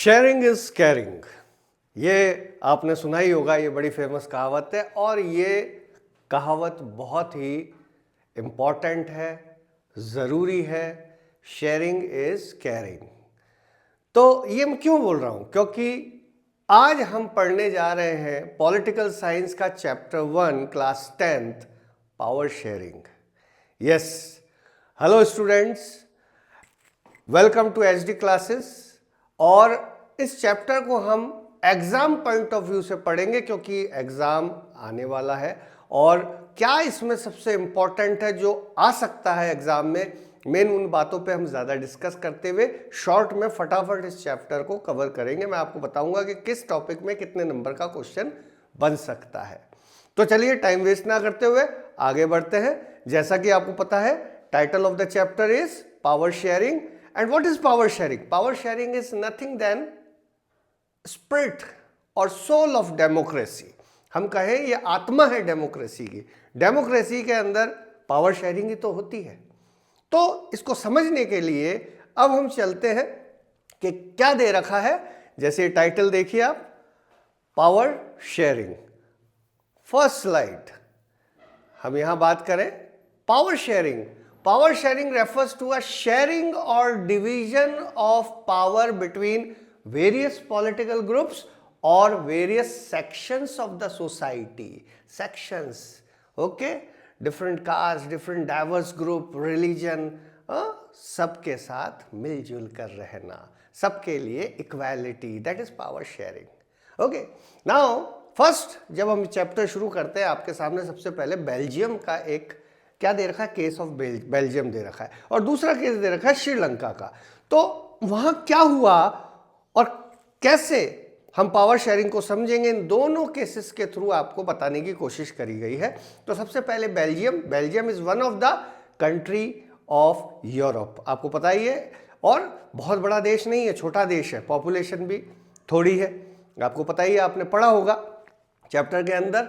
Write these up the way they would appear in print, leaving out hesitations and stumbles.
Sharing is carrying, ये आपने सुना ही होगा। ये बड़ी फेमस कहावत है और ये कहावत बहुत ही इम्पॉर्टेंट है, ज़रूरी है। Sharing is carrying. तो ये मैं क्यों बोल रहा हूं? क्योंकि आज हम पढ़ने जा रहे हैं पॉलिटिकल साइंस का chapter 1 class 10th, power sharing. Yes, hello students, welcome to HD classes. और इस चैप्टर को हम एग्जाम पॉइंट ऑफ व्यू से पढ़ेंगे क्योंकि एग्जाम आने वाला है और क्या इसमें सबसे इंपॉर्टेंट है जो आ सकता है एग्जाम में, मेन उन बातों पे हम ज़्यादा डिस्कस करते हुए शॉर्ट में फटाफट इस चैप्टर को कवर करेंगे। मैं आपको बताऊंगा कि किस टॉपिक में कितने नंबर का क्वेश्चन बन सकता है। तो चलिए टाइम वेस्ट ना करते हुए आगे बढ़ते हैं। जैसा कि आपको पता है, title of the chapter is power sharing. And what is power sharing? Power sharing is nothing then spirit और सोल ऑफ डेमोक्रेसी। हम कहें ये आत्मा है डेमोक्रेसी की। डेमोक्रेसी के अंदर पावर शेयरिंग ही तो होती है। तो इसको समझने के लिए अब हम चलते हैं कि क्या दे रखा है। जैसे टाइटल देखिए आप, पावर शेयरिंग। फर्स्ट स्लाइड हम यहां बात करें power sharing. Power sharing refers to a sharing और division of power between various political groups और various sections of the society. Sections, okay, different caste, different diverse group, religion, सबके साथ मिलजुल कर रहना, सबके लिए equality, that is power sharing. Okay, now first जब हम चैप्टर शुरू करते हैं, आपके सामने सबसे पहले बेल्जियम का एक क्या दे रखा है, केस ऑफ बेल्जियम दे रखा है और दूसरा केस दे रखा है श्रीलंका का। तो वहां क्या हुआ और कैसे हम पावर शेयरिंग को समझेंगे, इन दोनों केसेस के थ्रू आपको बताने की कोशिश करी गई है। तो सबसे पहले Belgium is one of the country of Europe, आपको पता ही है, और बहुत बड़ा देश नहीं है, छोटा देश है, पॉपुलेशन भी थोड़ी है, आपको पता ही है, आपने पढ़ा होगा चैप्टर के अंदर।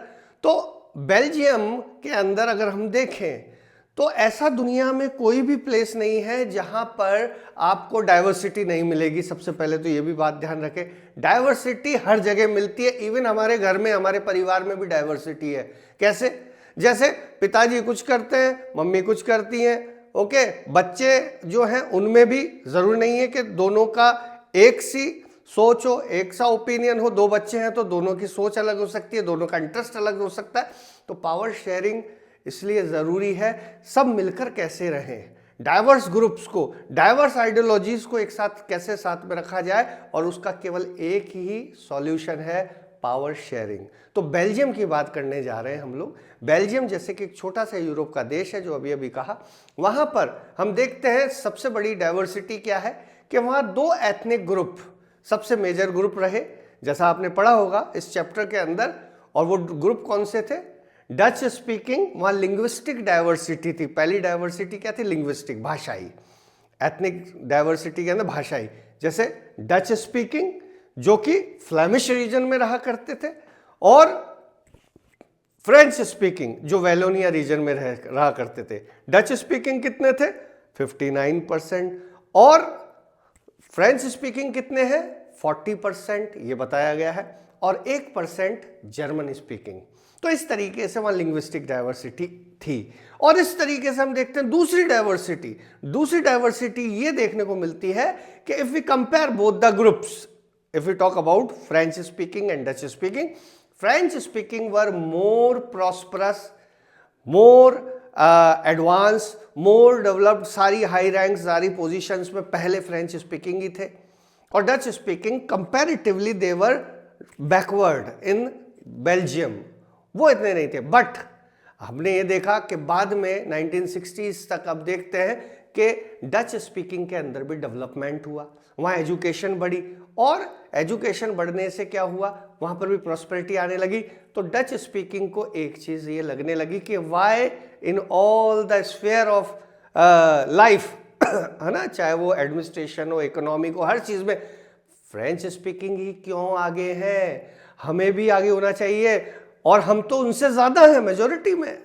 तो बेल्जियम के अंदर अगर हम देखें तो ऐसा दुनिया में कोई भी प्लेस नहीं है जहां पर आपको डाइवर्सिटी नहीं मिलेगी। सबसे पहले तो ये भी बात ध्यान रखें, डाइवर्सिटी हर जगह मिलती है। इवन हमारे घर में, हमारे परिवार में भी डाइवर्सिटी है। कैसे? जैसे पिताजी कुछ करते हैं, मम्मी कुछ करती हैं, ओके। बच्चे जो हैं उनमें भी जरूरी नहीं है कि दोनों का एक सी सोच हो, एक सा ओपिनियन हो। दो बच्चे हैं तो दोनों की सोच अलग हो सकती है, दोनों का इंटरेस्ट अलग हो सकता है। तो पावर शेयरिंग इसलिए जरूरी है, सब मिलकर कैसे रहें, डाइवर्स ग्रुप्स को, डाइवर्स आइडियोलॉजीज को एक साथ कैसे साथ में रखा जाए, और उसका केवल एक ही सॉल्यूशन है, पावर शेयरिंग। तो बेल्जियम की बात करने जा रहे हैं हम लोग। बेल्जियम जैसे कि एक छोटा सा यूरोप का देश है, जो अभी अभी कहा, वहां पर हम देखते हैं सबसे बड़ी डाइवर्सिटी क्या है कि वहां दो एथनिक ग्रुप सबसे मेजर ग्रुप रहे, जैसा आपने पढ़ा होगा इस चैप्टर के अंदर। और वो ग्रुप कौन से थे? डच स्पीकिंग, वहां लिंग्विस्टिक डाइवर्सिटी थी। पहली डाइवर्सिटी क्या थी? लिंग्विस्टिक, भाषाई। एथनिक डाइवर्सिटी के अंदर भाषाई, जैसे डच स्पीकिंग जो कि फ्लेमिश रीजन में रहा करते थे, और फ्रेंच स्पीकिंग जो वेलोनिया रीजन में रहा करते थे। डच स्पीकिंग कितने थे? 59%। और फ्रेंच स्पीकिंग कितने हैं? 40% ये बताया गया है, और 1% जर्मन स्पीकिंग। तो इस तरीके से वहां लिंग्विस्टिक डाइवर्सिटी थी। और इस तरीके से हम देखते हैं दूसरी डाइवर्सिटी ये देखने को मिलती है कि if we compare both the groups, if we talk about French speaking and Dutch speaking, French speaking were more prosperous, more advance, more developed, सारी हाई रैंक, सारी पोजीशंस में पहले फ्रेंच स्पीकिंग ही थे। और Dutch speaking comparatively they were backward in Belgium, वो इतने नहीं थे। बट हमने ये देखा कि बाद में 1960s तक अब देखते हैं कि डच स्पीकिंग के अंदर भी डेवलपमेंट हुआ, वहाँ एजुकेशन बढ़ी, और एजुकेशन बढ़ने से क्या हुआ, वहाँ पर भी प्रॉस्पेरिटी आने लगी। तो डच स्पीकिंग को एक चीज़ ये लगने लगी कि why in all the sphere of life, है ना, चाहे वो एडमिनिस्ट्रेशन हो, इकोनॉमी हो, हर चीज़ में फ्रेंच स्पीकिंग ही क्यों आगे है, हमें भी आगे होना चाहिए, और हम तो उनसे ज़्यादा हैं मेजॉरिटी में।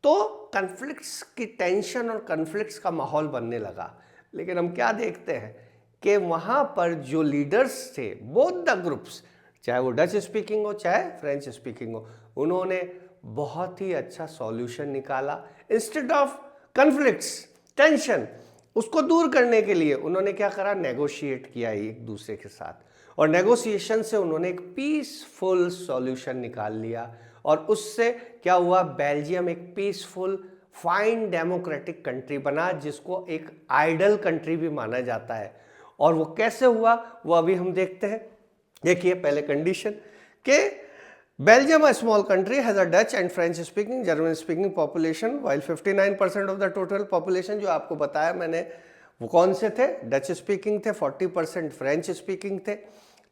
तो कन्फ्लिक्ट्स की टेंशन और कन्फ्लिक्ट्स का माहौल बनने लगा। लेकिन हम क्या देखते हैं कि वहाँ पर जो लीडर्स थे, बोथ द ग्रुप्स, चाहे वो डच स्पीकिंग हो चाहे फ्रेंच स्पीकिंग हो, उन्होंने बहुत ही अच्छा सॉल्यूशन निकाला। इंस्टेड ऑफ कन्फ्लिक्ट्स, टेंशन, उसको दूर करने के लिए उन्होंने क्या करा, नेगोशिएट किया एक दूसरे के साथ, और नेगोशिएशन से उन्होंने एक पीसफुल सॉल्यूशन निकाल लिया। और उससे क्या हुआ, बेल्जियम एक पीसफुल फाइन डेमोक्रेटिक कंट्री बना, जिसको एक आइडल कंट्री भी माना जाता है। और वो कैसे हुआ वो अभी हम देखते हैं। देखिए पहले कंडीशन के Belgium, a small country, has a Dutch and French-speaking, German-speaking population, while 59% of the total population, जो आपको बताया मैंने, वो कौन से थे, डच स्पीकिंग थे, 40% फ्रेंच स्पीकिंग थे,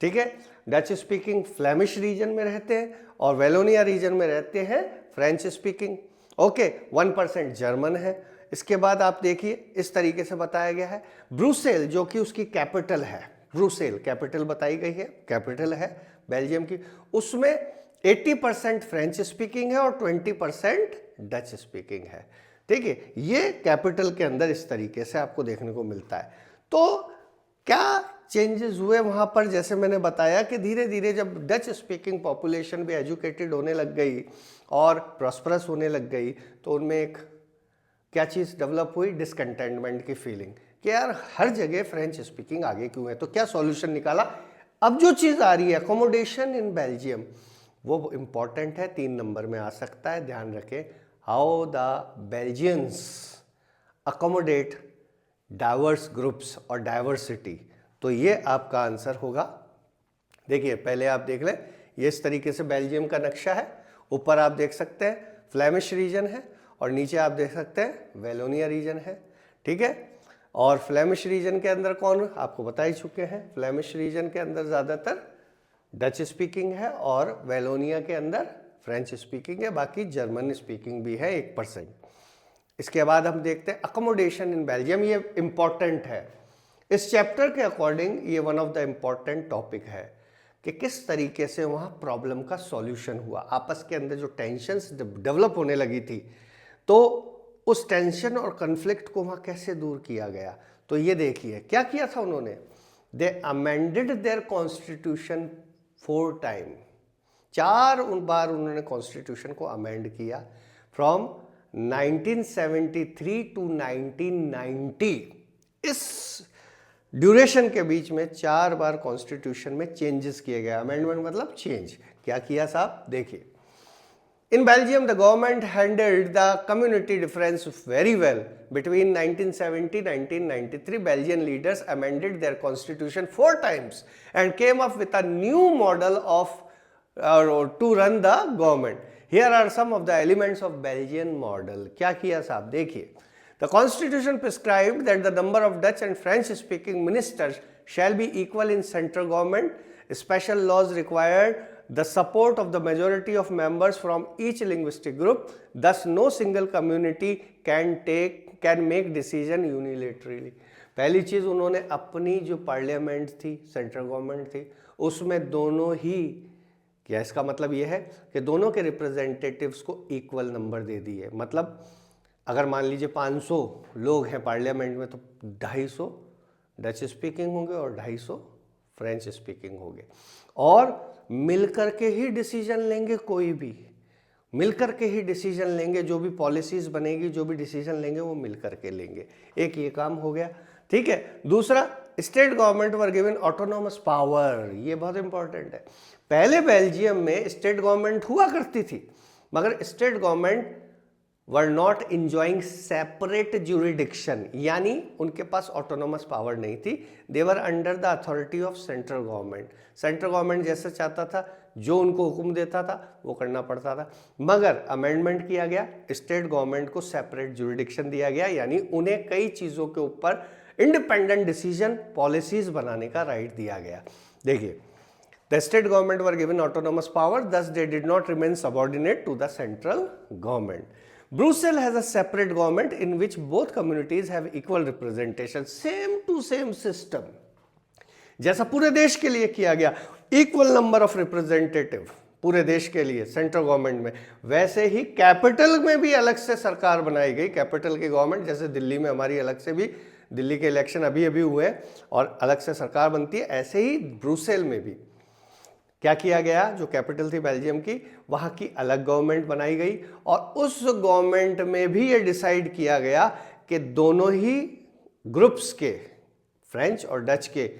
ठीक है। डच स्पीकिंग फ्लेमिश रीजन में रहते हैं और वेलोनिया रीजन में रहते हैं फ्रेंच स्पीकिंग, ओके। 1% जर्मन है। इसके बाद आप देखिए इस तरीके से बताया गया है, ब्रुसेल जो कि उसकी कैपिटल है, ब्रुसेल कैपिटल बताई गई है, कैपिटल है बेल्जियम की, उसमें 80% फ्रेंच स्पीकिंग है और 20% डच स्पीकिंग है, ठीक है। ये कैपिटल के अंदर इस तरीके से आपको देखने को मिलता है। तो क्या चेंजेस हुए वहां पर, जैसे मैंने बताया कि धीरे धीरे जब डच स्पीकिंग पॉपुलेशन भी एजुकेटेड होने लग गई और प्रॉस्परस होने लग गई, तो उनमें एक क्या चीज़ डेवलप हुई, डिसकंटेंटमेंट की फीलिंग कि यार हर जगह फ्रेंच स्पीकिंग आगे क्यों है। तो क्या सॉल्यूशन निकाला, अब जो चीज़ आ रही है अकोमोडेशन इन बेल्जियम, वो इंपॉर्टेंट है, 3 नंबर में आ सकता है, ध्यान रखें। How the Belgians accommodate diverse groups और डाइवर्सिटी, तो ये आपका आंसर होगा। देखिए पहले आप देख लें, ये इस तरीके से बेल्जियम का नक्शा है, ऊपर आप देख सकते हैं फ्लेमिश रीजन है और नीचे आप देख सकते हैं वेलोनिया रीजन है, ठीक है। और फ्लेमिश रीजन के अंदर कौन, आपको बता ही चुके हैं, फ्लेमिश रीजन के अंदर ज़्यादातर डच स्पीकिंग है और वेलोनिया के अंदर फ्रेंच स्पीकिंग है, बाकी जर्मन स्पीकिंग भी है 1%। इसके बाद हम देखते हैं अकोमोडेशन इन बेल्जियम, ये इंपॉर्टेंट है इस चैप्टर के अकॉर्डिंग, ये one of the important topic है कि किस तरीके से वहाँ प्रॉब्लम का सॉल्यूशन हुआ। आपस के अंदर जो टेंशन्स डेवलप होने लगी थी, तो उस टेंशन और कन्फ्लिक्ट को वहाँ कैसे दूर किया गया। तो ये देखिए क्या किया था उन्होंने, दे अमेंडेड देयर कॉन्स्टिट्यूशन 4 टाइम, 4 बार उन्होंने कॉन्स्टिट्यूशन को अमेंड किया, फ्रॉम 1973 टू 1990। इस ड्यूरेशन के बीच में 4 बार कॉन्स्टिट्यूशन में चेंजेस किए गए। अमेंडमेंट मतलब चेंज, क्या किया साहब, देखिए। In Belgium, the government handled the community difference very well. Between 1970-1993, Belgian leaders amended their constitution 4 times and came up with a new model of to run the government. Here are some of the elements of Belgian model. क्या किया साहब, देखिए। The constitution prescribed that the number of Dutch and French-speaking ministers shall be equal in central government. Special laws required the support of the majority of members from each linguistic group. Thus, no single community can make decision unilaterally. पहली चीज उन्होंने अपनी जो parliament थी, central government थी, उसमें दोनों ही, क्या इसका मतलब यह है कि दोनों के रिप्रेजेंटेटिव्स को इक्वल नंबर दे दिए। मतलब अगर मान लीजिए 500 लोग हैं पार्लियामेंट में, तो 250 डच स्पीकिंग होंगे और 250 फ्रेंच स्पीकिंग होंगे, और मिलकर के ही डिसीजन लेंगे, कोई भी मिलकर के ही डिसीजन लेंगे, जो भी पॉलिसीज बनेगी, जो भी डिसीजन लेंगे वो मिलकर के लेंगे। एक ये काम हो गया, ठीक है। दूसरा, state government were given autonomous power, ये बहुत इंपॉर्टेंट है। पहले बेल्जियम में स्टेट गवर्नमेंट हुआ करती थी, मगर state government were not enjoying separate jurisdiction, यानी उनके पास ऑटोनोमस पावर नहीं थी। They were under the authority of central government. Central government जैसा चाहता था, जो उनको हुक्म देता था वो करना पड़ता था। मगर अमेंडमेंट किया गया, स्टेट गवर्नमेंट को सेपरेट ज्यूरिडिक्शन दिया गया, यानी उन्हें कई चीज़ों के ऊपर इंडिपेंडेंट डिसीजन, पॉलिसीज बनाने का राइट दिया गया। देखिए, the state government were given autonomous power, thus they did not remain subordinate to the central government. Brussels has a separate government in which both communities have equal representation, same to same system. जैसा पूरे देश के लिए किया गया, equal number of representative पूरे देश के लिए सेंट्रल गवर्नमेंट में, वैसे ही कैपिटल में भी अलग से सरकार बनाई गई, कैपिटल की गवर्नमेंट, जैसे दिल्ली में हमारी अलग से भी दिल्ली के इलेक्शन अभी अभी हुए हैं और अलग से सरकार बनती है, ऐसे ही ब्रुसेल में भी क्या किया गया, जो कैपिटल थी बेल्जियम की, वहाँ की अलग गवर्नमेंट बनाई गई और उस गवर्नमेंट में भी ये डिसाइड किया गया कि दोनों ही ग्रुप्स के, फ्रेंच और डच के,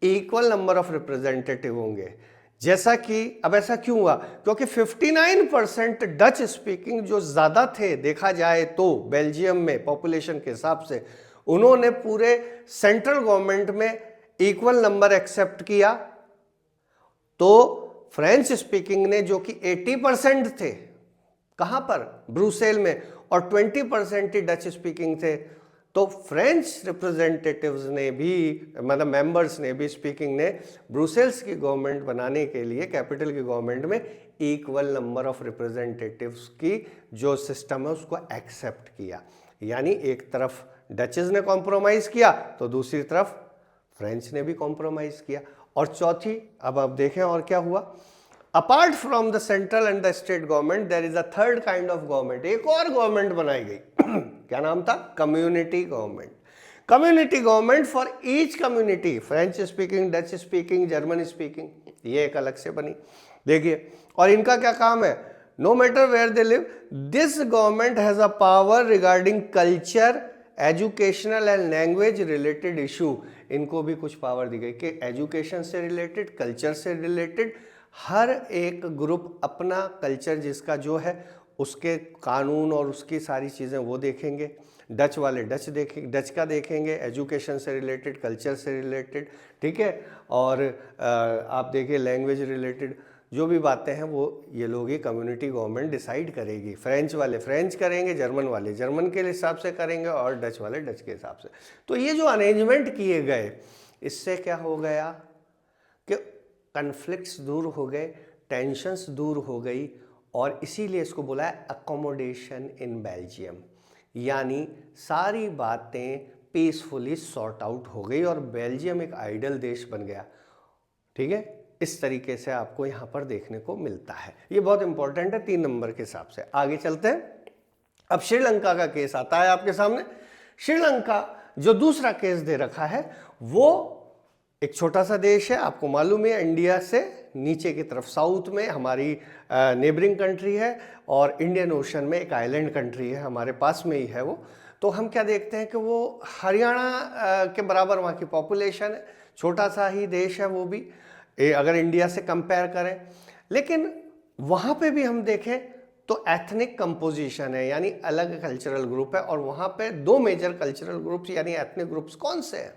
इक्वल नंबर ऑफ रिप्रेजेंटेटिव होंगे। जैसा कि अब ऐसा क्यों हुआ, क्योंकि 59% डच स्पीकिंग जो ज़्यादा थे देखा जाए तो बेल्जियम में पॉपुलेशन के हिसाब से, उन्होंने पूरे सेंट्रल गवर्नमेंट में इक्वल नंबर एक्सेप्ट किया। तो फ्रेंच स्पीकिंग ने, जो कि 80% थे, कहां पर, ब्रुसेल में, और 20% ही डच स्पीकिंग थे, तो फ्रेंच रिप्रेजेंटेटिव्स ने भी, मतलब मेंबर्स ने भी, स्पीकिंग ने ब्रुसेल्स की गवर्नमेंट बनाने के लिए कैपिटल की गवर्नमेंट में इक्वल नंबर ऑफ रिप्रेजेंटेटिव्स की जो सिस्टम है उसको एक्सेप्ट किया। यानी एक तरफ डचेस ने कॉम्प्रोमाइज किया तो दूसरी तरफ फ्रेंच ने भी कॉम्प्रोमाइज किया। और चौथी, अब आप देखें और क्या हुआ, apart from the central and the state government there is a third kind of government, एक और गवर्नमेंट बनाई गई क्या नाम था, community government. Community government for each community, French speaking, Dutch speaking, German speaking, ये एक अलग से बनी। देखिए, और इनका क्या काम है, no matter where they live, this government has a power regarding culture, educational and language related issue. इनको भी कुछ पावर दी गई कि एजुकेशन से रिलेटेड, कल्चर से रिलेटेड, हर एक ग्रुप अपना कल्चर जिसका जो है उसके कानून और उसकी सारी चीज़ें वो देखेंगे। डच वाले डच देखेंगे, डच का देखेंगे, एजुकेशन से रिलेटेड, कल्चर से रिलेटेड, ठीक है। और आप देखिए लैंग्वेज रिलेटेड जो भी बातें हैं वो ये लोग ही कम्युनिटी गवर्नमेंट डिसाइड करेगी। फ्रेंच वाले फ्रेंच करेंगे, जर्मन वाले जर्मन के हिसाब से करेंगे और डच वाले डच के हिसाब से। तो ये जो अरेंजमेंट किए गए, इससे क्या हो गया कि कन्फ्लिक्ट्स दूर हो गए, टेंशन्स दूर हो गई, और इसीलिए इसको बोला है अकोमोडेशन इन बेल्जियम, यानी सारी बातें पीसफुली सॉर्ट आउट हो गई और बेल्जियम एक आइडियल देश बन गया। ठीक है, इस तरीके से आपको यहाँ पर देखने को मिलता है। ये बहुत इंपॉर्टेंट है 3 नंबर के हिसाब से। आगे चलते हैं। अब श्रीलंका का केस आता है आपके सामने। श्रीलंका जो दूसरा केस दे रखा है वो एक छोटा सा देश है, आपको मालूम है, इंडिया से नीचे की तरफ साउथ में हमारी नेबरिंग कंट्री है और इंडियन ओशन में एक आइलैंड कंट्री है, हमारे पास में ही है वो। तो हम क्या देखते हैं कि वो हरियाणा के बराबर वहाँ की पॉपुलेशन है, छोटा सा ही देश है वो भी अगर इंडिया से कंपेयर करें। लेकिन वहाँ पे भी हम देखें तो एथनिक कंपोजिशन है, यानी अलग कल्चरल ग्रुप है, और वहाँ पे 2 मेजर कल्चरल ग्रुप्स यानी एथनिक ग्रुप्स कौन से हैं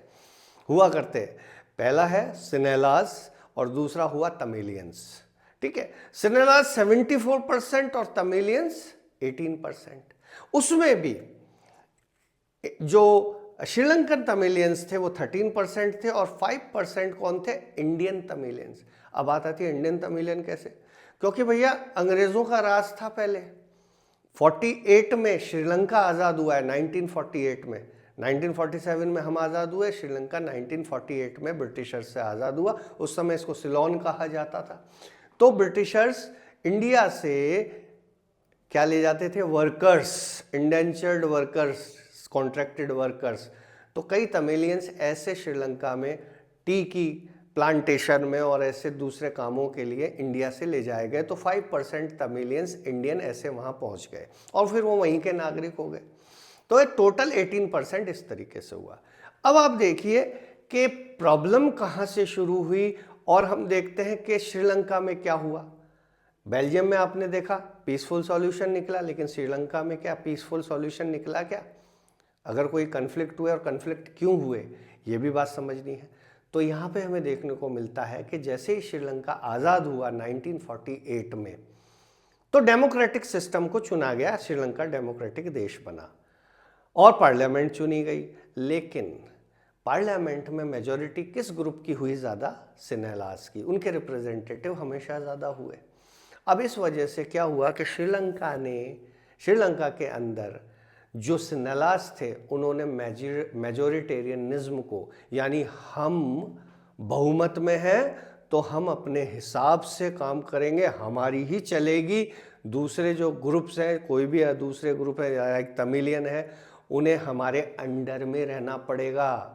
हुआ करते हैं। पहला है सिनेलाज और दूसरा हुआ तमिलियंस। ठीक है, सिनेलाज 74% और तमिलियंस 18%। उसमें भी जो श्रीलंकन तमिलियंस थे वो 13% थे और 5% कौन थे, इंडियन तमिलियंस। अब बात आती है इंडियन तमिलियन कैसे, क्योंकि भैया अंग्रेजों का राज था पहले। 48 में श्रीलंका आज़ाद हुआ है, 1948 में। 1947 में हम आज़ाद हुए, श्रीलंका 1948 में ब्रिटिशर्स से आज़ाद हुआ। उस समय इसको सिलोन कहा जाता था। तो ब्रिटिशर्स इंडिया से क्या ले जाते थे, workers, indentured workers, contracted workers. तो कई तमिलियंस ऐसे श्रीलंका में टी की प्लांटेशन में और ऐसे दूसरे कामों के लिए इंडिया से ले जाए गए। तो 5% तमिलियंस इंडियन ऐसे वहाँ पहुँच गए और फिर वो वहीं के नागरिक हो गए। तो एक टोटल 18% इस तरीके से हुआ। अब आप देखिए कि प्रॉब्लम कहाँ से शुरू हुई, और हम देखते हैं कि श्रीलंका में क्या हुआ। बेल्जियम में आपने देखा पीसफुल सॉल्यूशन निकला, लेकिन श्रीलंका में क्या पीसफुल सॉल्यूशन निकला क्या? अगर कोई कन्फ्लिक्ट हुए और कन्फ्लिक्ट क्यों हुए ये भी बात समझनी है। तो यहाँ पे हमें देखने को मिलता है कि जैसे ही श्रीलंका आज़ाद हुआ 1948 में, तो डेमोक्रेटिक सिस्टम को चुना गया, श्रीलंका डेमोक्रेटिक देश बना और पार्लियामेंट चुनी गई। लेकिन पार्लियामेंट में मेजॉरिटी किस ग्रुप की हुई ज़्यादा? सिनेलाज की। उनके रिप्रेजेंटेटिव हमेशा ज़्यादा हुए। अब इस वजह से क्या हुआ कि श्रीलंका के अंदर जो सिनेलाज थे उन्होंने मेजोरिटेरियनिज्म को, यानी हम बहुमत में हैं तो हम अपने हिसाब से काम करेंगे, हमारी ही चलेगी, दूसरे जो ग्रुप्स हैं, कोई भी दूसरे ग्रुप है, एक तमिलियन है, उन्हें हमारे अंडर में रहना पड़ेगा।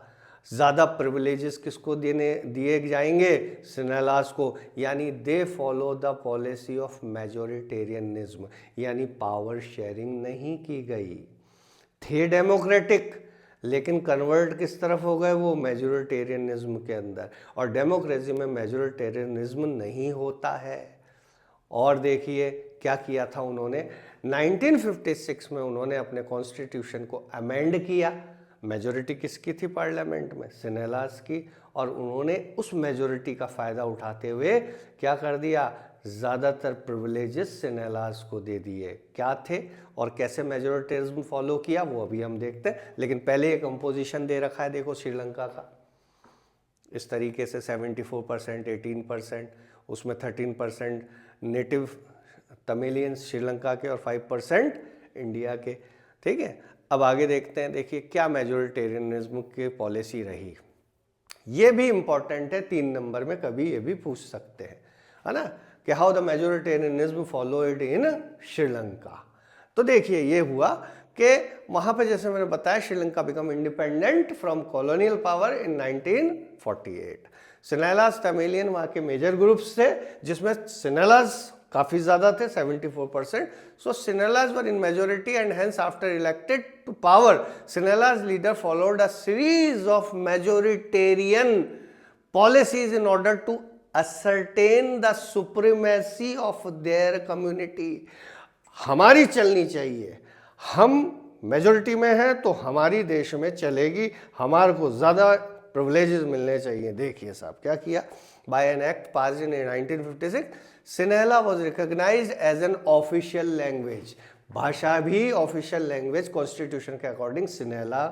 ज़्यादा प्रिविलेजेस किसको दिए जाएंगे? सिनेलाज को। यानी they follow the policy of majoritarianism, यानी पावर शेयरिंग नहीं की गई। थे डेमोक्रेटिक, लेकिन कन्वर्ट किस तरफ हो गए? वो मेजोरिटेरियनिज्म के अंदर। और डेमोक्रेसी में मेजोरिटेरियनिज्म नहीं होता है। और देखिए क्या किया था उन्होंने, 1956 में उन्होंने अपने कॉन्स्टिट्यूशन को अमेंड किया। मेजोरिटी किसकी थी पार्लियामेंट में? सिनेलाज की। और उन्होंने उस मेजोरिटी का फ़ायदा उठाते हुए क्या कर दिया? ज़्यादातर प्रिविलेजेस सिनेलाज को दे दिए। क्या थे और कैसे मेजोरिटेरिज्म फॉलो किया वो अभी हम देखते हैं। लेकिन पहले ये कंपोजिशन दे रखा है, देखो श्रीलंका का इस तरीके से 74%, 18%, उसमें 13% नेटिव तमिलियंस श्रीलंका के और 5% इंडिया के। ठीक है, अब आगे देखते हैं। देखिए क्या मेजोरिटेरियनिज्म की पॉलिसी रही, ये भी इंपॉर्टेंट है, 3 नंबर में कभी ये भी पूछ सकते हैं, है ना, कि how the majoritarianism followed in Sri Lanka. तो देखिए ये हुआ कि वहाँ पे जैसे मैंने बताया Sri Lanka become independent from colonial power in 1948। Sinhalas Tamilian वहाँ के मेजर ग्रुप्स थे, जिसमें सिनेलाज काफ़ी ज़्यादा थे, 74%. So Sinela's were in majority, and hence after elected to power, Sinela's leader followed a series of majoritarian policies in order to ascertain the supremacy of their community. हमारी चलनी चाहिए, हम मेजोरिटी में हैं तो हमारी देश में चलेगी, हमारे को ज़्यादा प्रिविलेजेस मिलने चाहिए। देखिए साहब क्या किया, by an act pass in 1956 Sinhala was recognised as an official language. भाषा भी ऑफिशियल लैंग्वेज कॉन्स्टिट्यूशन के अकॉर्डिंग सिनेला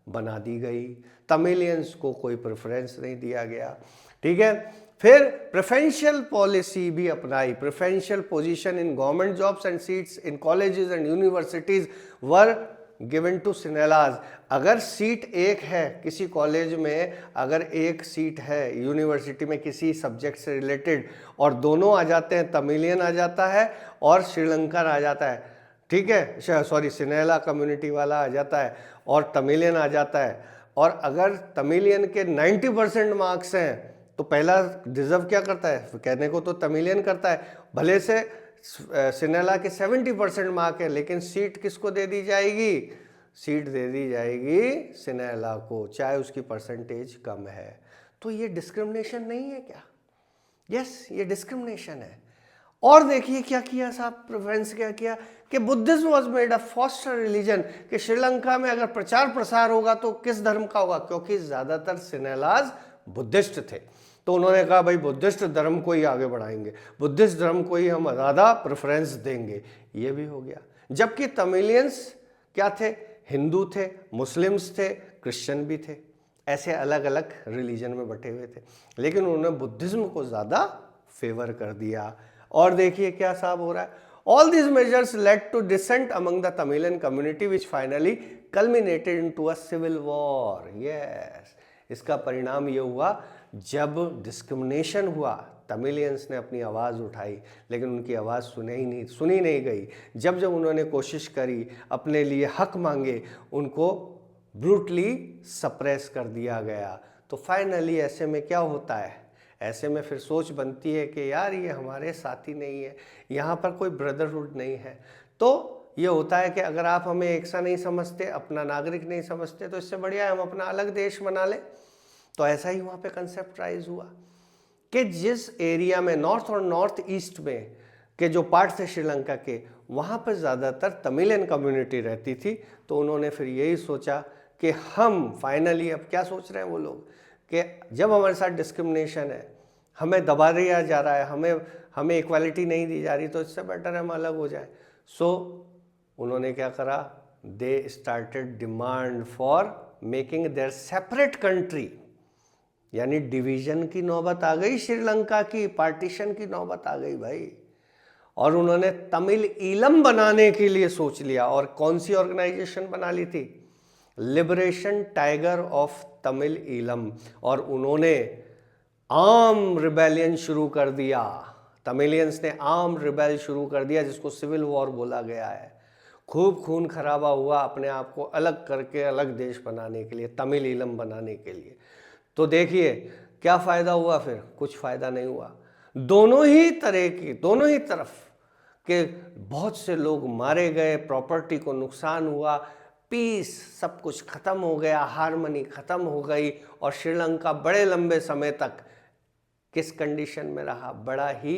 बना दी गई। तमिलियंस को कोई प्रेफरेंस नहीं दिया गया। ठीक है, फिर प्रेफरेंशियल पॉलिसी भी अपनाई। Preferential position in government jobs and seats in colleges and universities were given to Sinhalas. अगर सीट एक है किसी कॉलेज में, अगर एक सीट है यूनिवर्सिटी में किसी सब्जेक्ट से रिलेटेड और दोनों आ जाते हैं, तमिलियन आ जाता है और श्रीलंकन आ जाता है, ठीक है, सॉरी सिनेला कम्युनिटी वाला आ जाता है और तमिलियन आ जाता है, और अगर तमिलियन के 90% मार्क्स हैं तो पहला डिजर्व क्या करता है? कहने को तो तमिलियन करता है, भले से सिनेला के 70% मार्क है, लेकिन सीट किसको दे दी जाएगी? सीट दे दी जाएगी सिनेला को, चाहे उसकी परसेंटेज कम है। तो ये डिस्क्रिमिनेशन नहीं है क्या? यस, ये डिस्क्रिमिनेशन है। और देखिए क्या किया साहब, प्रेफरेंस क्या किया कि Buddhism was made a foster religion, कि श्रीलंका में अगर प्रचार प्रसार होगा तो किस धर्म का होगा? क्योंकि ज्यादातर सिनेलाज बुद्धिस्ट थे, तो उन्होंने कहा भाई बुद्धिस्ट धर्म को ही आगे बढ़ाएंगे, बुद्धिस्ट धर्म को ही हम ज़्यादा प्रेफरेंस देंगे। ये भी हो गया। जबकि तमिलियंस क्या थे? हिंदू थे, मुस्लिम्स थे, क्रिश्चियन भी थे, ऐसे अलग अलग रिलीजन में बटे हुए थे, लेकिन उन्होंने बुद्धिज्म को ज़्यादा फेवर कर दिया। और देखिए क्या साहब हो रहा है, all these measures led to dissent among the Tamilian community which finally culminated into a civil war. Yes, इसका परिणाम ये हुआ, जब डिस्क्रिमिनेशन हुआ, तमिलियंस ने अपनी आवाज़ उठाई, लेकिन उनकी आवाज़ सुनी नहीं गई। जब जब उन्होंने कोशिश करी, अपने लिए हक मांगे, उनको ब्रूटली सप्रेस कर दिया गया। तो फाइनली ऐसे में क्या होता है? ऐसे में फिर सोच बनती है कि यार ये हमारे साथी नहीं है, यहाँ पर कोई ब्रदरहुड नहीं है। तो ये होता है कि अगर आप हमें एक सा नहीं समझते, अपना नागरिक नहीं समझते, तो इससे बढ़िया है हम अपना अलग देश बना लें। तो ऐसा ही वहाँ पे कंसेप्ट राइज हुआ कि जिस एरिया में नॉर्थ और नॉर्थ ईस्ट में के जो पार्ट थे श्रीलंका के, वहाँ पर ज़्यादातर तमिलियन कम्युनिटी रहती थी। तो उन्होंने फिर यही सोचा कि हम फाइनली, अब क्या सोच रहे हैं वो लोग, कि जब हमारे साथ डिस्क्रिमिनेशन है, हमें दबा दिया जा रहा है, हमें इक्वालिटी नहीं दी जा रही, तो इससे बेटर है हम अलग हो जाए। सो उन्होंने क्या करा, they started demand for making their separate country, यानी डिवीजन की नौबत आ गई, श्रीलंका की पार्टीशन की नौबत आ गई भाई। और उन्होंने तमिल ईलम बनाने के लिए सोच लिया। और कौन सी ऑर्गेनाइजेशन बना ली थी? Liberation tiger of Tamil Eelam. और उन्होंने आर्म रिबेलियन शुरू कर दिया। तमिलियंस ने आर्म रिबेल शुरू कर दिया, जिसको सिविल वॉर बोला गया है। खूब खून खराबा हुआ अपने आप को अलग करके अलग देश बनाने के लिए, तमिल ईलम बनाने के लिए। तो देखिए क्या फ़ायदा हुआ फिर? कुछ फ़ायदा नहीं हुआ। दोनों ही तरह की, दोनों ही तरफ के बहुत से लोग मारे गए, प्रॉपर्टी को नुकसान हुआ, पीस सब कुछ ख़त्म हो गया, हारमनी ख़त्म हो गई, और श्रीलंका बड़े लंबे समय तक किस कंडीशन में रहा? बड़ा ही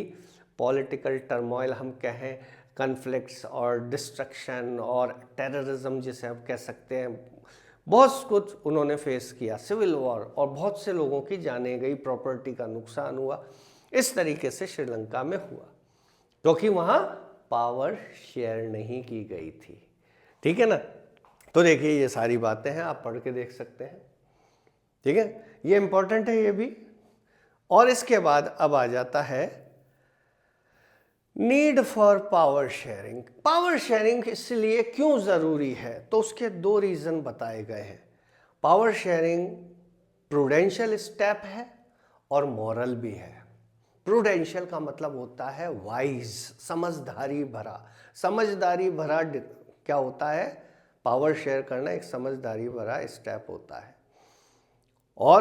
पॉलिटिकल टर्मोइल हम कहें, कन्फ्लिक्ट्स और डिस्ट्रक्शन और टेररिज्म जिसे हम कह सकते हैं, बहुत कुछ उन्होंने फेस किया, सिविल वॉर, और बहुत से लोगों की जानें गई, प्रॉपर्टी का नुकसान हुआ। इस तरीके से श्रीलंका में हुआ क्योंकि वहाँ पावर शेयर नहीं की गई थी। ठीक है ना? तो देखिए ये सारी बातें हैं, आप पढ़ के देख सकते हैं। ठीक है, ये इंपॉर्टेंट है ये भी। और इसके बाद अब आ जाता है need for power sharing. Power sharing इसलिए क्यों ज़रूरी है? तो उसके दो रीज़न बताए गए हैं। पावर शेयरिंग प्रूडेंशियल स्टेप है और मॉरल भी है। प्रूडेंशियल का मतलब होता है वाइज, समझदारी भरा। समझदारी भरा क्या होता है? पावर शेयर करना एक समझदारी भरा स्टेप होता है। और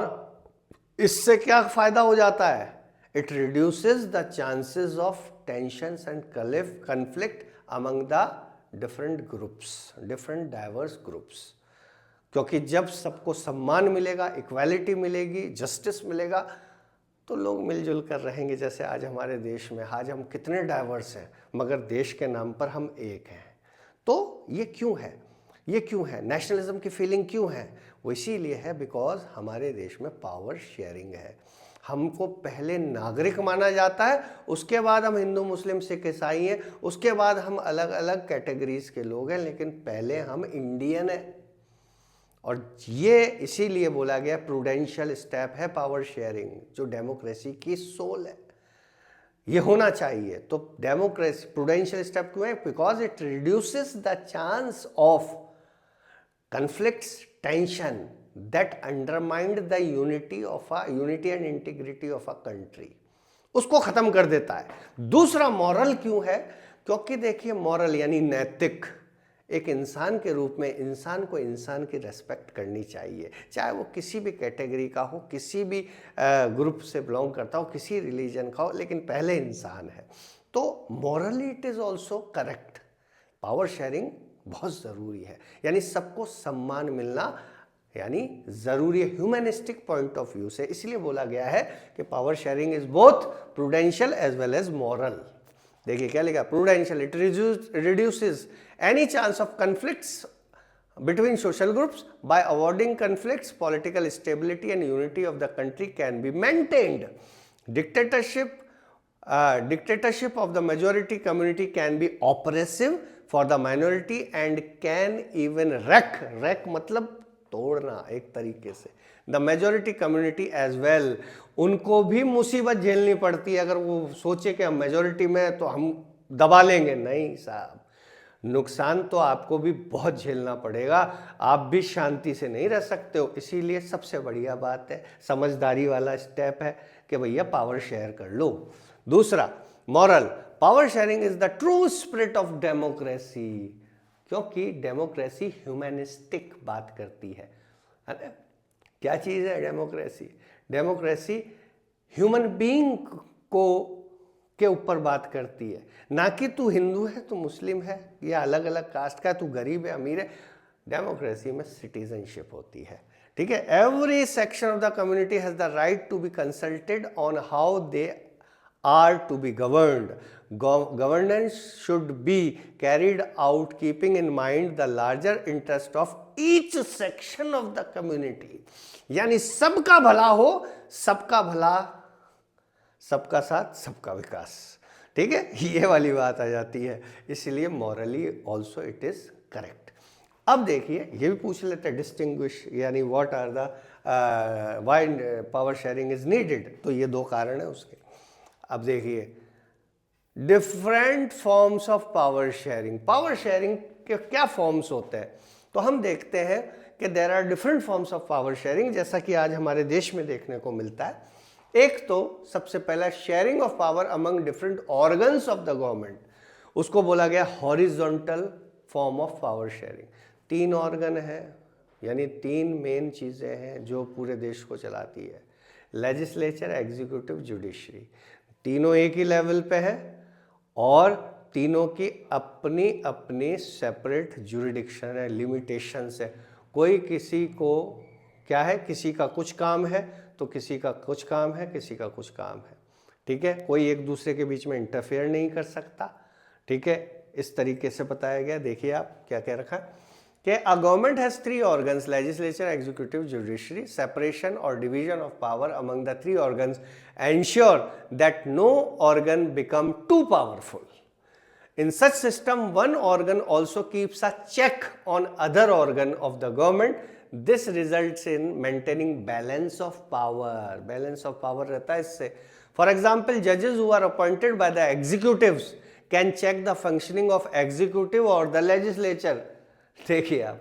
इससे क्या फायदा हो जाता है? It reduces the chances of tensions and conflict among the different groups, different diverse groups. क्योंकि जब सबको सम्मान मिलेगा, इक्वालिटी मिलेगी, जस्टिस मिलेगा, तो लोग मिलजुल कर रहेंगे। जैसे आज हमारे देश में, आज हम कितने डाइवर्स हैं मगर देश के नाम पर हम एक हैं। तो ये क्यों है? ये क्यों है? नेशनलिज्म की फीलिंग क्यों है? वो इसीलिए है बिकॉज हमारे देश में पावर शेयरिंग है। हमको पहले नागरिक माना जाता है, उसके बाद हम हिंदू, मुस्लिम, सिख, ईसाई हैं, उसके बाद हम अलग अलग कैटेगरीज के लोग हैं, लेकिन पहले हम इंडियन हैं। और ये इसीलिए बोला गया प्रूडेंशियल स्टेप है पावर शेयरिंग, जो डेमोक्रेसी की सोल है, ये होना चाहिए। तो डेमोक्रेसी प्रूडेंशियल स्टेप क्यों है? Because it reduces the chance of conflicts, tension that undermined the unity and integrity of a country, उसको खत्म कर देता है। दूसरा मॉरल क्यों है? क्योंकि देखिए मॉरल यानी नैतिक, एक इंसान के रूप में इंसान को इंसान की रेस्पेक्ट करनी चाहिए, चाहे वो किसी भी कैटेगरी का हो, किसी भी ग्रुप से बिलोंग करता हो, किसी रिलीजन का हो, लेकिन पहले इंसान है। तो morally it is also correct. Power sharing बहुत ज़रूरी है, यानी सबको सम्मान मिलना यानी ज़रूरी है ह्यूमनिस्टिक पॉइंट ऑफ व्यू से। इसलिए बोला गया है कि power sharing is both prudential as well as moral. देखिए क्या लिखा? Prudential, it reduces any chance of conflicts between social groups. By avoiding conflicts, political stability and unity of the country can be maintained. Dictatorship of the majority community can be oppressive for the minority and can even wreck मतलब तोड़ना एक तरीके से the majority community as well। उनको भी मुसीबत झेलनी पड़ती है अगर वो सोचे कि हम मेजोरिटी में तो हम दबा लेंगे। नहीं साहब, नुकसान तो आपको भी बहुत झेलना पड़ेगा, आप भी शांति से नहीं रह सकते हो। इसीलिए सबसे बढ़िया बात है, समझदारी वाला स्टेप है कि भैया पावर शेयर कर लो। दूसरा moral, power sharing is the true spirit of democracy, क्योंकि डेमोक्रेसी ह्यूमनिस्टिक बात करती है। क्या चीज़ है डेमोक्रेसी? डेमोक्रेसी ह्यूमन बीइंग को के ऊपर बात करती है, ना कि तू हिंदू है, तू मुस्लिम है, या अलग अलग कास्ट का है, तू गरीब है, अमीर है। डेमोक्रेसी में सिटीजनशिप होती है। ठीक है, every section of the community has the right to be consulted on how they are to be governed. Governance should be carried out keeping in mind the larger interest of each section of the community. यानी सबका भला हो, सबका भला, सबका साथ, सबका विकास। ठीक है, ये वाली बात आ जाती है। इसलिए morally also it is correct. अब देखिए ये भी पूछ लेते हैं डिस्टिंग्विश, यानी what are the why power sharing is needed. तो ये दो कारण है उसके। अब देखिए different forms of power sharing. Power sharing के क्या फॉर्म्स होते हैं? तो हम देखते हैं कि there are different forms of power sharing, जैसा कि आज हमारे देश में देखने को मिलता है। एक तो सबसे पहला sharing of power among different organs of the government, उसको बोला गया horizontal form of power sharing. 3 organ है, यानी 3 मेन चीज़ें हैं जो पूरे देश को चलाती है, लेजिस्लेचर, एग्जीक्यूटिव, जुडिशरी। तीनों एक ही लेवल पे है और तीनों की अपनी अपनी सेपरेट जुरिडिक्शन है, लिमिटेशंस है। कोई किसी को क्या है, किसी का कुछ काम है तो किसी का कुछ काम है, किसी का कुछ काम है, ठीक है। कोई एक दूसरे के बीच में इंटरफेयर नहीं कर सकता, ठीक है। इस तरीके से बताया गया। देखिए आप क्या कह रखा है कि a government has 3 organs, legislature, executive, judiciary. Separation और division of power among the 3 organs ensure that no organ become too powerful. In such system, one organ also keeps a check on other organ of the government. This results in maintaining balance of power. Balance of power रहता है इससे. For example, judges who are appointed by the executives can check the functioning of executive or the legislature. देखिए आप,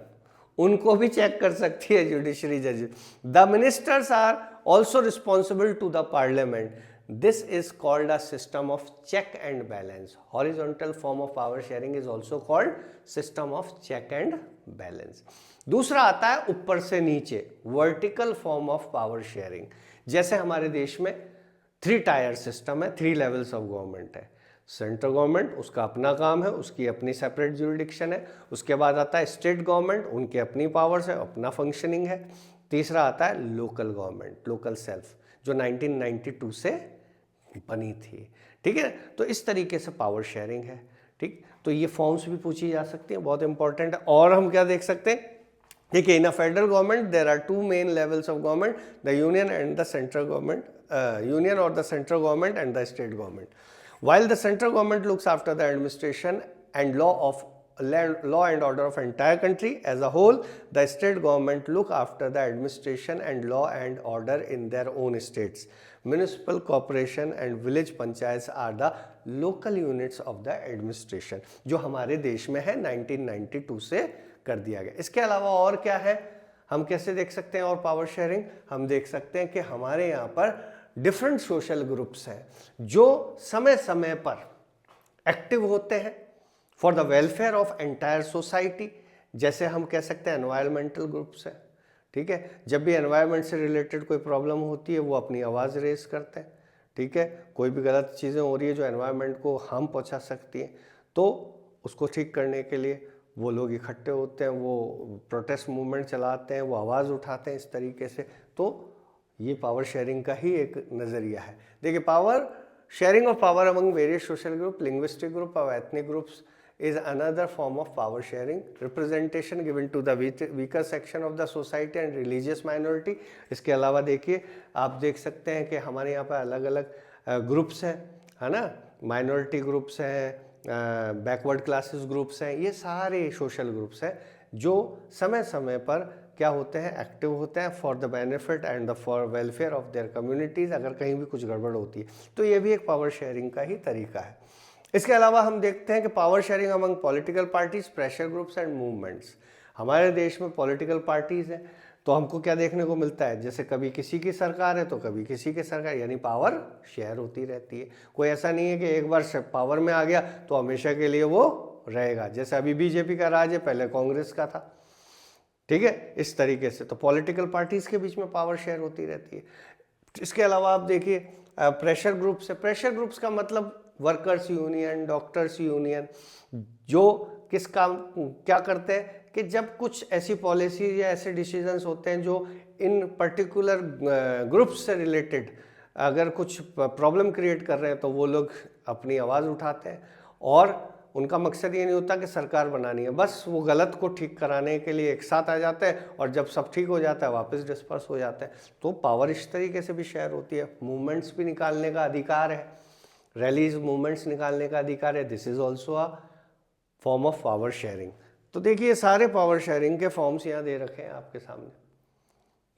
उनको भी check कर सकती है जुडिशरी जजेस. The ministers are also responsible to the parliament. This is called a system of check and balance. Horizontal form of power sharing is also called system of check and balance. दूसरा आता है ऊपर से नीचे, vertical form of power sharing. जैसे हमारे देश में 3 टायर सिस्टम है, 3 लेवल्स ऑफ गवर्नमेंट है. सेंट्रल गवर्नमेंट, उसका अपना काम है, उसकी अपनी सेपरेट जुरिडिक्शन है. उसके बाद आता है स्टेट गवर्नमेंट, उनकी अपनी पावर्स है, अपना फंक्शनिंग है. तीसरा आता है लोकल गवर्नमेंट, लोकल सेल्फ, जो 1992 से बनी थी, ठीक है. तो इस तरीके से पावर शेयरिंग है, ठीक. तो ये फॉर्म्स भी पूछी जा सकती हैं, बहुत इंपॉर्टेंट है. और हम क्या देख सकते हैं, देखिए in a federal government there are 2 main levels of government, the union and the central government, union और the central government and the state government. While the central government looks after the administration and law and order of entire country as a whole, the state government look after the administration and law and order in their own states. Municipal corporation and village panchayats are the local units of the administration, जो हमारे देश में है 1992 से कर दिया गया. इसके अलावा और क्या है, हम कैसे देख सकते हैं और पावर शेयरिंग, हम देख सकते हैं कि हमारे यहाँ पर डिफरेंट सोशल ग्रुप्स हैं जो समय समय पर एक्टिव होते हैं for the welfare of entire society. जैसे हम कह सकते हैं एनवायरमेंटल ग्रुप्स हैं, ठीक है. जब भी एनवायरमेंट से रिलेटेड कोई प्रॉब्लम होती है वो अपनी आवाज़ रेस करते हैं, ठीक है. कोई भी गलत चीज़ें हो रही है जो एनवायरमेंट को हार्म पहुंचा सकती हैं, तो उसको ठीक करने के लिए वो लोग इकट्ठे होते हैं, वो प्रोटेस्ट मूवमेंट चलाते हैं, वो आवाज़ उठाते हैं इस तरीके से. तो ये पावर शेयरिंग का ही एक नज़रिया है. देखिए, power sharing of power among various social group, linguistic group और ethnic groups is another form of power sharing. Representation given to the weaker section of the society and religious minority. इसके अलावा देखिए, आप देख सकते हैं कि हमारे यहाँ पर अलग अलग ग्रुप्स हैं, है ना. माइनॉरिटी ग्रुप्स हैं, बैकवर्ड क्लासेस ग्रुप्स हैं, ये सारे सोशल ग्रुप्स हैं जो समय समय पर क्या होते हैं, एक्टिव होते हैं for the benefit and the for welfare of their communities. अगर कहीं भी कुछ गड़बड़ होती है तो ये भी एक पावर शेयरिंग का ही तरीका है. इसके अलावा हम देखते हैं कि power sharing among political parties, pressure groups and movements. हमारे देश में पॉलिटिकल पार्टीज हैं तो हमको क्या देखने को मिलता है, जैसे कभी किसी की सरकार है तो कभी किसी की सरकार, यानी पावर शेयर होती रहती है. कोई ऐसा नहीं है कि एक बार पावर में आ गया तो हमेशा के लिए वो रहेगा. जैसे अभी बीजेपी का राज है, पहले कांग्रेस का था, ठीक है. इस तरीके से तो पॉलिटिकल पार्टीज के बीच में पावर शेयर होती रहती है. इसके अलावा आप देखिए प्रेशर ग्रुप्स है. प्रेशर ग्रुप्स का मतलब वर्कर्स यूनियन, डॉक्टर्स यूनियन, जो किस काम क्या करते हैं कि जब कुछ ऐसी पॉलिसी या ऐसे डिसीजंस होते हैं जो इन पर्टिकुलर ग्रुप्स से रिलेटेड अगर कुछ प्रॉब्लम क्रिएट कर रहे हैं तो वो लोग अपनी आवाज़ उठाते हैं. और उनका मकसद ये नहीं होता कि सरकार बनानी है, बस वो गलत को ठीक कराने के लिए एक साथ आ जाते हैं और जब सब ठीक हो जाता है वापस डिस्पर्स हो जाते हैं. तो पावर इस तरीके से भी शेयर होती है. मूवमेंट्स भी निकालने का अधिकार है, रैलीज मूवमेंट्स निकालने का अधिकार है. This is also a form of power sharing. तो देखिए सारे पावर शेयरिंग के फॉर्म्स यहाँ दे रखे हैं आपके सामने.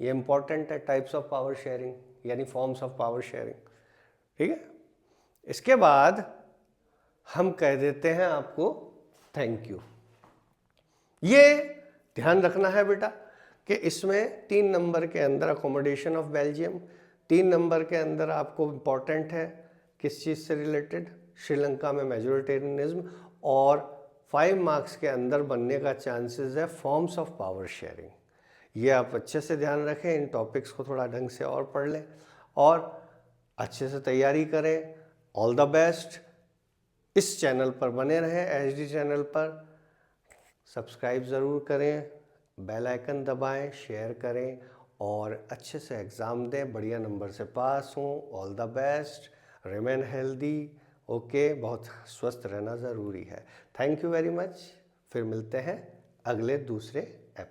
ये इंपॉर्टेंट है, टाइप्स ऑफ पावर शेयरिंग यानी फॉर्म्स ऑफ पावर शेयरिंग, ठीक है. इसके बाद हम कह देते हैं आपको थैंक यू. ये ध्यान रखना है बेटा कि इसमें 3 नंबर के अंदर अकोमोडेशन ऑफ बेल्जियम, 3 नंबर के अंदर आपको इंपॉर्टेंट है किस चीज़ से रिलेटेड, श्रीलंका में मेजोरिटेरियनिज्म, और 5 मार्क्स के अंदर बनने का चांसेस है फॉर्म्स ऑफ पावर शेयरिंग। ये आप अच्छे से ध्यान रखें, इन टॉपिक्स को थोड़ा ढंग से और पढ़ लें और अच्छे से तैयारी करें। All the best. इस चैनल पर बने रहें, एचडी चैनल पर सब्सक्राइब ज़रूर करें, बेल आइकन दबाएं, शेयर करें और अच्छे से एग्ज़ाम दें, बढ़िया नंबर से पास हों। All the best, remain healthy. Okay, बहुत स्वस्थ रहना ज़रूरी है। Thank you very much. फिर मिलते हैं अगले दूसरे एपिसोड।